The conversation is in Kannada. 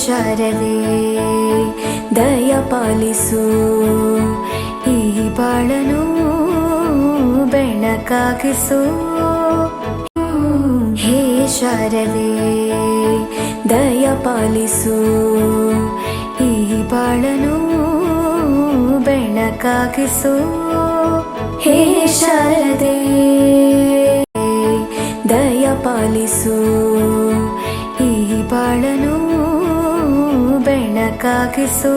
ಶಾರದೆ ದಯ ಪಾಲಿಸು, ಈ ಬಾಳನು ಬೆಳಕಾಗಿಸು. ಹೇ ಶಾರದೆ ದಯ ಪಾಲಿಸು, ಈ ಬಾಳನು ಬೆಳಕಾಗಿಸು. ಹೇ ಶಾರದೆ ದಯ ಪಾಲಿಸು, ಈ ಬಾಳನು ಬೆಳಕಾಗಿಸು.